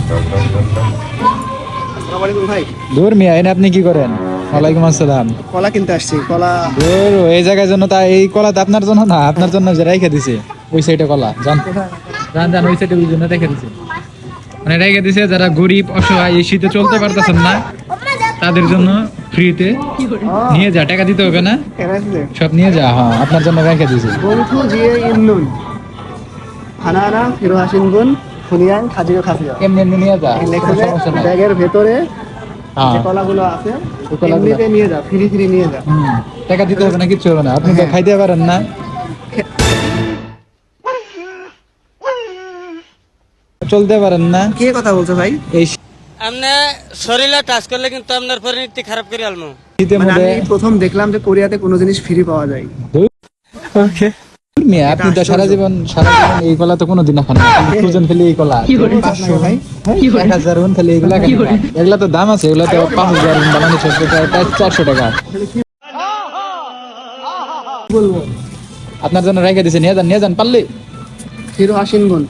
আসসালামু আলাইকুম ভাই। দূর মিয়া, এনে আপনি কি করেন? ওয়ালাইকুম আসসালাম। কলা কিনতে আসছি, কলা। দূর, এই জায়গার জন্য তা এই কলা তো আপনার জন্য না, আপনার জন্য যে রেখে দিছে ওই সাইডে কলা, জান জান জান, ওই সাইডে ওই জন্য রেখে দিছে, মানে রেখে দিছে যারা গরিব অসহায় এই শীতে চলতে পারতেছেন না তাদের জন্য ফ্রিতে নিয়ে যা, টাকা দিতে হবে না, সব নিয়ে যা। হ্যাঁ, আপনার জন্য রেখে দিছে। বন্ধু জিয়ে ইমনুন হানানা ফিরো হাসিনগুন খুনিয়ান খাজিও খাসিয়া। এমনি এমনি নিয়ে যা, লেখা কোনো যায় সমস্যা নাই। ব্যাগের ভেতরে হ্যাঁ, যে কলাগুলো আছে ওই কলাগুলো। এমনিতে নিয়ে যা, ফ্রি ফ্রি নিয়ে যা। টাকা দিতে হবে না, কিচ্ছু হবে না, আপনি তো হ্যাঁ। খাইতে পারেন না। চলতে পারেন না কে কথা বলছো ভাই? এই আপনি শরীরে টাচ করলে কিন্তু আপনার পরিণতি খারাপ করে আলমু। শীতের মানে মধ্যে। আমি প্রথম দেখলাম যে কোরিয়াতে কোনো জিনিস ফ্রি পাওয়া যায়। ওকে মিয়া, আপনি তো সারা জীবন এই কলা তো কোনোদিন না খান না, খুঁজেন খালি এই কলা। 500 ভাই। 1000 খালি এগুলা খান না। এগুলা তো দাম আছে, এগুলা তো 5000 বাংলাদেশ প্রায় 400 টাকা। বলবো আপনার জন্য রেখে দিছে, নিয়ে যান পারলে। ফিরো হাসিনগুন।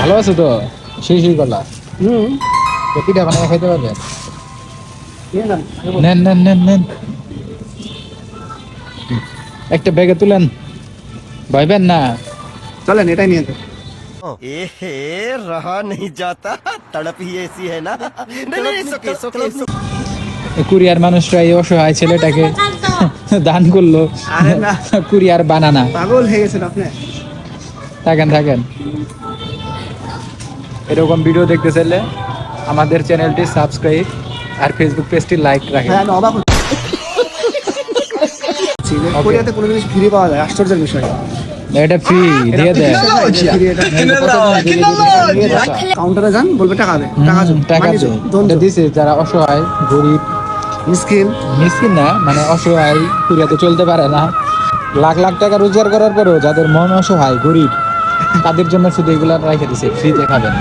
ভালো আছে তো? সেই কলা তো পিঠা বানিয়ে খাইতে পারবেন। নিয়ে যান। নেন একটা ব্যাগে তুলেন, ভাইবেন না। চলেন এটাই নিয়ে যান। एहे रहा नहीं जाता, तड़प ही ऐसी है ना। नहीं नहीं, কুরিয়ার মানুষরা এই অসহায় ছেলেটাকে দান করলো আরে না। কুরিয়ার বানানা। পাগল হয়ে গেছেন আপনি। থাকেন এরকম ভিডিও দেখতে চাইলে আমাদের চ্যানেলটি সাবস্ক্রাইব আর ফেসবুক পেজটি লাইক রাখেন। ভাই আমি অবাক হচ্ছি যে কোরিয়াতে কোনো জিনিস ফ্রি পাওয়া যায়, আশ্চর্যের বিষয়। এটা ফ্রি দিয়ে দেয়। কাউন্টারে যান, বলবে টাকা দে, টাকা যোগ, টাকা মানি যোগ, ধন যোগ। দিছে যারা অসহায় গরিব, মিসকিন না মানে অসহায়, কুরিয়াতে চলতে পারে না, লাখ লাখ টাকা রোজগার করার পরেও যাদের মন অসহায় গরিব তাদের জন্য শুধু এগুলা রেখে দিছে, ফ্রিতে খাবেন।